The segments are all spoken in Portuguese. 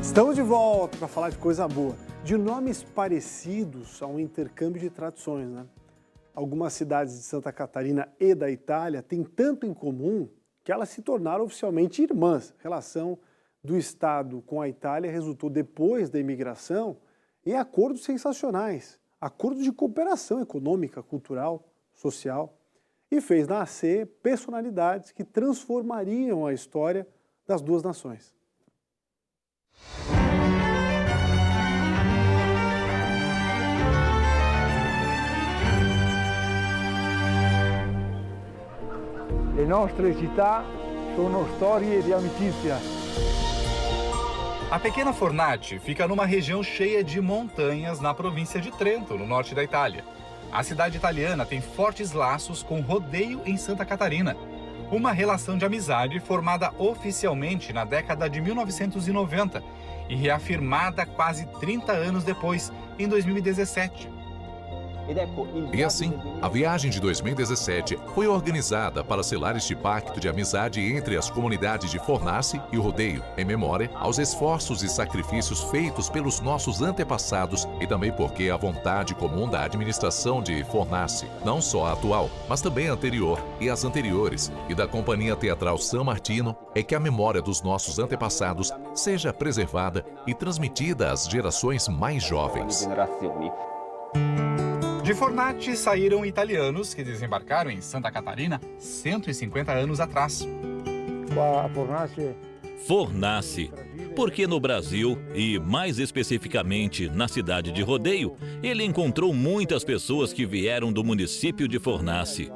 Estamos de volta para falar de coisa boa, de nomes parecidos a um intercâmbio de tradições, né? Algumas cidades de Santa Catarina e da Itália têm tanto em comum que elas se tornaram oficialmente irmãs. A relação do Estado com a Itália resultou depois da imigração em acordos sensacionais, acordos de cooperação econômica, cultural, social, e fez nascer personalidades que transformariam a história das duas nações. Le nostre città sono storie di amicizia. A pequena Fornati fica numa região cheia de montanhas na província de Trento, no norte da Itália. A cidade italiana tem fortes laços com rodeio em Santa Catarina, uma relação de amizade formada oficialmente na década de 1990 e reafirmada quase 30 anos depois, em 2017. E assim, a viagem de 2017 foi organizada para selar este pacto de amizade entre as comunidades de Fornace e o Rodeio, em memória aos esforços e sacrifícios feitos pelos nossos antepassados e também porque a vontade comum da administração de Fornace, não só a atual, mas também a anterior e as anteriores, e da Companhia Teatral San Martino, é que a memória dos nossos antepassados seja preservada e transmitida às gerações mais jovens. De Fornati saíram italianos que desembarcaram em Santa Catarina 150 anos atrás. Fornace, porque no Brasil, e mais especificamente na cidade de Rodeio, ele encontrou muitas pessoas que vieram do município de Fornace.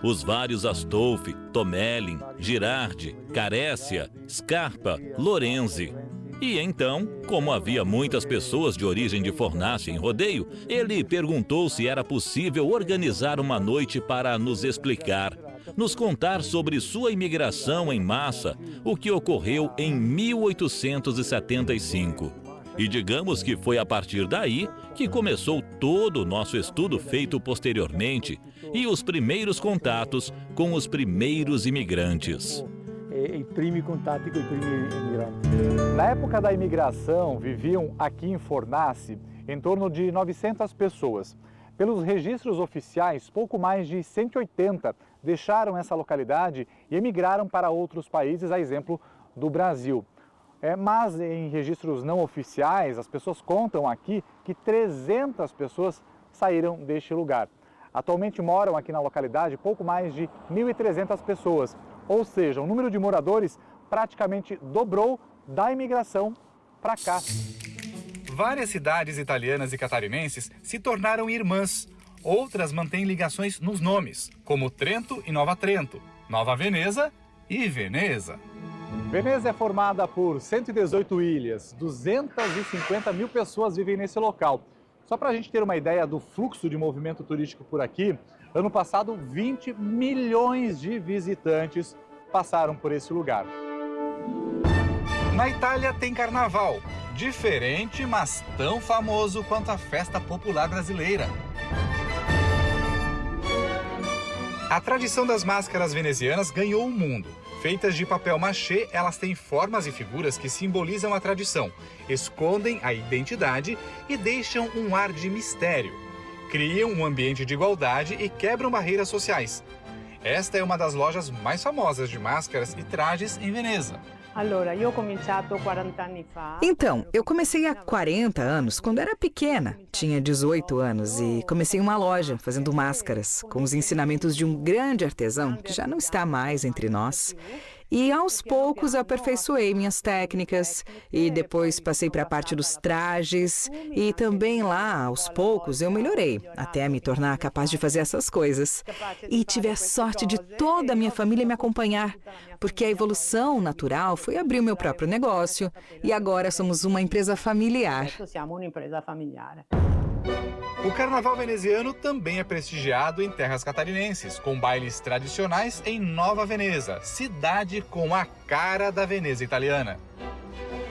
Os vários Astolfi, Tomelin, Girardi, Carécia, Scarpa, Lorenzi. E então, como havia muitas pessoas de origem de Fornace em Rodeio, ele perguntou se era possível organizar uma noite para nos explicar, nos contar sobre sua imigração em massa, o que ocorreu em 1875. E digamos que foi a partir daí que começou todo o nosso estudo feito posteriormente e os primeiros contatos com os primeiros imigrantes. I primi contatti com os primeiros imigrantes. Na época da imigração, viviam aqui em Fornace em torno de 900 pessoas. Pelos registros oficiais, pouco mais de 180 deixaram essa localidade e emigraram para outros países, a exemplo do Brasil. Mas em registros não oficiais, as pessoas contam aqui que 300 pessoas saíram deste lugar. Atualmente moram aqui na localidade pouco mais de 1.300 pessoas. Ou seja, o número de moradores praticamente dobrou da imigração para cá. Várias cidades italianas e catarinenses se tornaram irmãs. Outras mantêm ligações nos nomes, como Trento e Nova Trento, Nova Veneza e Veneza. Veneza é formada por 118 ilhas, 250 mil pessoas vivem nesse local. Só para a gente ter uma ideia do fluxo de movimento turístico por aqui, ano passado 20 milhões de visitantes passaram por esse lugar. Na Itália tem carnaval, diferente, mas tão famoso quanto a festa popular brasileira. A tradição das máscaras venezianas ganhou o mundo. Feitas de papel machê, elas têm formas e figuras que simbolizam a tradição, escondem a identidade e deixam um ar de mistério. Criam um ambiente de igualdade e quebram barreiras sociais. Esta é uma das lojas mais famosas de máscaras e trajes em Veneza. Então, eu comecei há 40 anos, quando era pequena. Tinha 18 anos e comecei uma loja fazendo máscaras, com os ensinamentos de um grande artesão que já não está mais entre nós. E aos poucos eu aperfeiçoei minhas técnicas e depois passei para a parte dos trajes e também lá, aos poucos, eu melhorei até me tornar capaz de fazer essas coisas. E tive a sorte de toda a minha família me acompanhar, porque a evolução natural foi abrir o meu próprio negócio e agora somos uma empresa familiar. O carnaval veneziano também é prestigiado em terras catarinenses, com bailes tradicionais em Nova Veneza, cidade com a cara da Veneza italiana.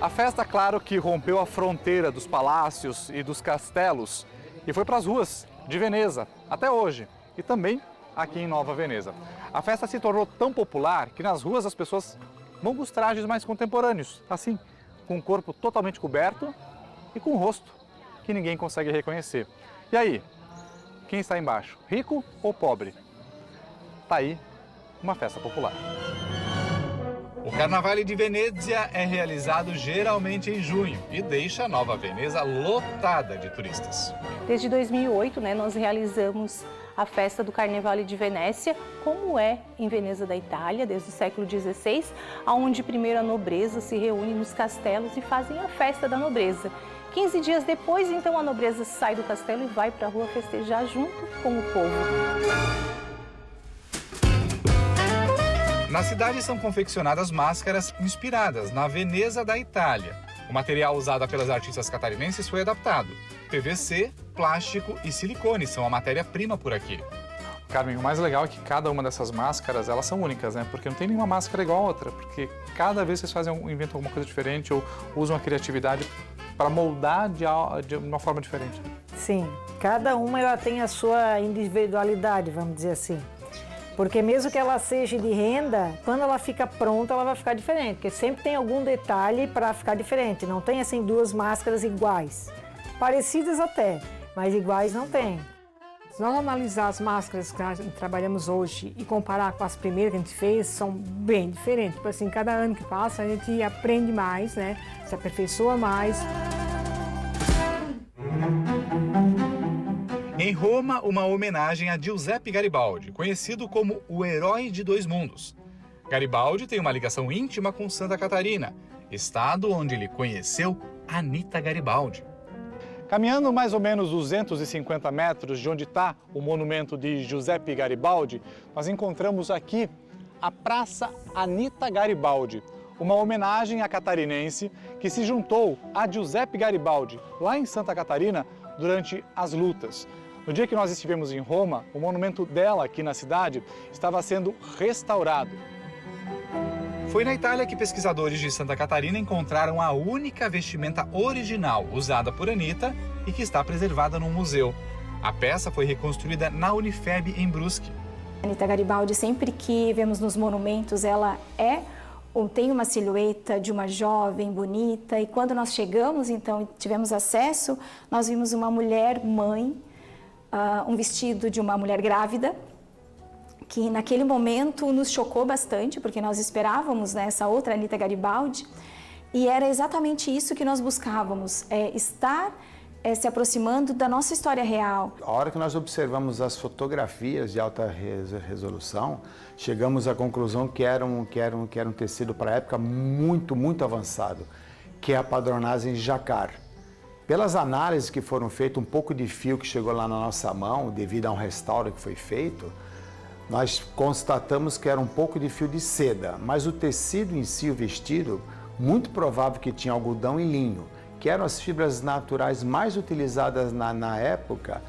A festa, claro, que rompeu a fronteira dos palácios e dos castelos e foi para as ruas de Veneza, até hoje, e também aqui em Nova Veneza. A festa se tornou tão popular que nas ruas as pessoas vão com os trajes mais contemporâneos, assim, com o corpo totalmente coberto e com o rosto que ninguém consegue reconhecer. E aí, quem está embaixo, rico ou pobre? Tá aí uma festa popular. O Carnaval de Venezia é realizado geralmente em junho e deixa a Nova Veneza lotada de turistas. Desde 2008, nós realizamos a festa do Carnaval de Venécia, como é em Veneza da Itália, desde o século XVI, onde primeiro a nobreza se reúne nos castelos e fazem a festa da nobreza. 15 dias depois, então, a nobreza sai do castelo e vai para a rua festejar junto com o povo. Na cidade são confeccionadas máscaras inspiradas na Veneza da Itália. O material usado pelas artistas catarinenses foi adaptado. PVC, plástico e silicone são a matéria-prima por aqui. Carmen, o mais legal é que cada uma dessas máscaras, elas são únicas, né? Porque não tem nenhuma máscara igual a outra, porque cada vez vocês inventam alguma coisa diferente ou usam a criatividade para moldar de uma forma diferente. Sim, cada uma ela tem a sua individualidade, vamos dizer assim. Porque mesmo que ela seja de renda, quando ela fica pronta, ela vai ficar diferente. Porque sempre tem algum detalhe para ficar diferente. Não tem, assim, duas máscaras iguais. Parecidas até, mas iguais não tem. Se nós analisar as máscaras que nós trabalhamos hoje e comparar com as primeiras que a gente fez, são bem diferentes. Tipo assim, cada ano que passa, a gente aprende mais, né? Se aperfeiçoa mais. Em Roma, uma homenagem a Giuseppe Garibaldi, conhecido como o herói de dois mundos. Garibaldi tem uma ligação íntima com Santa Catarina, estado onde ele conheceu Anita Garibaldi. Caminhando mais ou menos 250 metros de onde está o monumento de Giuseppe Garibaldi, nós encontramos aqui a Praça Anita Garibaldi, uma homenagem à catarinense que se juntou a Giuseppe Garibaldi, lá em Santa Catarina, durante as lutas. No dia que nós estivemos em Roma, o monumento dela aqui na cidade estava sendo restaurado. Foi na Itália que pesquisadores de Santa Catarina encontraram a única vestimenta original usada por Anita e que está preservada num museu. A peça foi reconstruída na Unifeb, em Brusque. Anita Garibaldi, sempre que vemos nos monumentos, ela tem uma silhueta de uma jovem bonita, e quando nós chegamos, então, tivemos acesso, nós vimos uma mulher mãe, um vestido de uma mulher grávida, que naquele momento nos chocou bastante, porque nós esperávamos, né, essa outra Anita Garibaldi, e era exatamente isso que nós buscávamos, estar se aproximando da nossa história real. A hora que nós observamos as fotografias de alta resolução, chegamos à conclusão que era um tecido para a época muito avançado, que é a padronagem jacquard. Pelas análises que foram feitas, um pouco de fio que chegou lá na nossa mão, devido a um restauro que foi feito, nós constatamos que era um pouco de fio de seda, mas o tecido em si, o vestido, muito provável que tinha algodão e linho, que eram as fibras naturais mais utilizadas na época,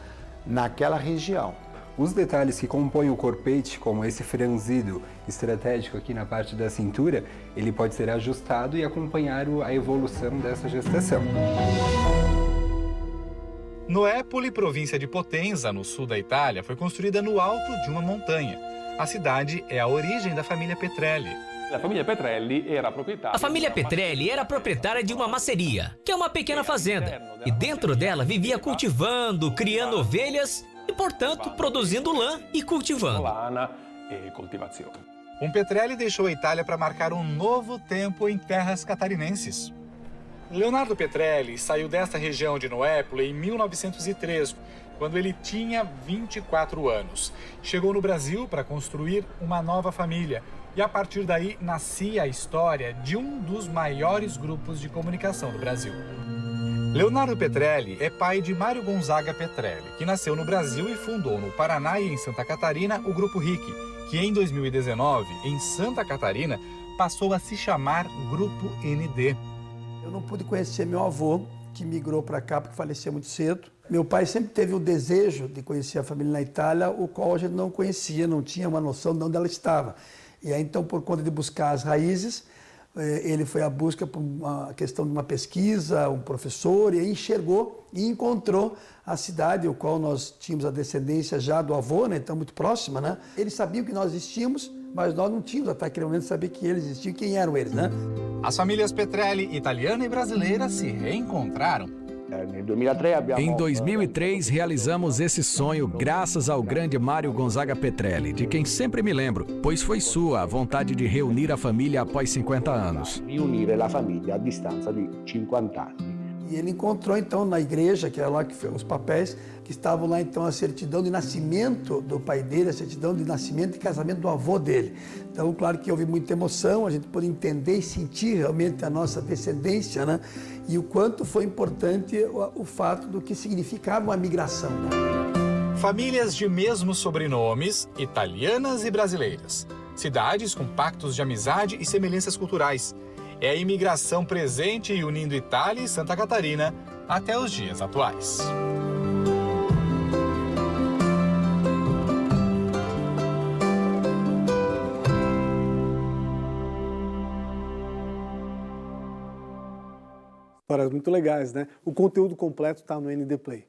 naquela região. Os detalhes que compõem o corpete, como esse franzido estratégico aqui na parte da cintura, ele pode ser ajustado e acompanhar a evolução dessa gestação. Noépoli, província de Potenza, no sul da Itália, foi construída no alto de uma montanha. A cidade é a origem da família Petrelli. A família Petrelli era proprietária de uma maceria, que é uma pequena fazenda. E dentro dela vivia cultivando, criando ovelhas e, portanto, produzindo lã e cultivando. Um Petrelli deixou a Itália para marcar um novo tempo em terras catarinenses. Leonardo Petrelli saiu desta região de Noépoli em 1903, quando ele tinha 24 anos. Chegou no Brasil para construir uma nova família. E a partir daí nascia a história de um dos maiores grupos de comunicação do Brasil. Leonardo Petrelli é pai de Mário Gonzaga Petrelli, que nasceu no Brasil e fundou no Paraná e em Santa Catarina o Grupo RIC, que em 2019, em Santa Catarina, passou a se chamar Grupo ND. Eu não pude conhecer meu avô, que migrou para cá porque faleceu muito cedo. Meu pai sempre teve o desejo de conhecer a família na Itália, o qual a gente não conhecia, não tinha uma noção de onde ela estava. E aí, então, por conta de buscar as raízes, ele foi à busca por uma questão de uma pesquisa, um professor, e aí enxergou e encontrou a cidade, o qual nós tínhamos a descendência já do avô, né? Então muito próxima, né? Eles sabiam que nós existíamos, mas nós não tínhamos até aquele momento saber que eles existiam e quem eram eles, né? As famílias Petrelli, italiana e brasileira, se reencontraram. Em 2003, realizamos esse sonho graças ao grande Mário Gonzaga Petrelli, de quem sempre me lembro, pois foi sua a vontade de reunir a família após 50 anos. Reunir a família a distância de 50 anos. E ele encontrou, então, na igreja, que era lá que foi os papéis, que estavam lá, então, a certidão de nascimento do pai dele, a certidão de nascimento e casamento do avô dele. Então, claro que houve muita emoção, a gente pôde entender e sentir realmente a nossa descendência, né? E o quanto foi importante o fato do que significava uma migração, né? Famílias de mesmos sobrenomes, italianas e brasileiras. Cidades com pactos de amizade e semelhanças culturais. É a imigração presente e unindo Itália e Santa Catarina até os dias atuais. Histórias muito legais, né? O conteúdo completo está no ND Play.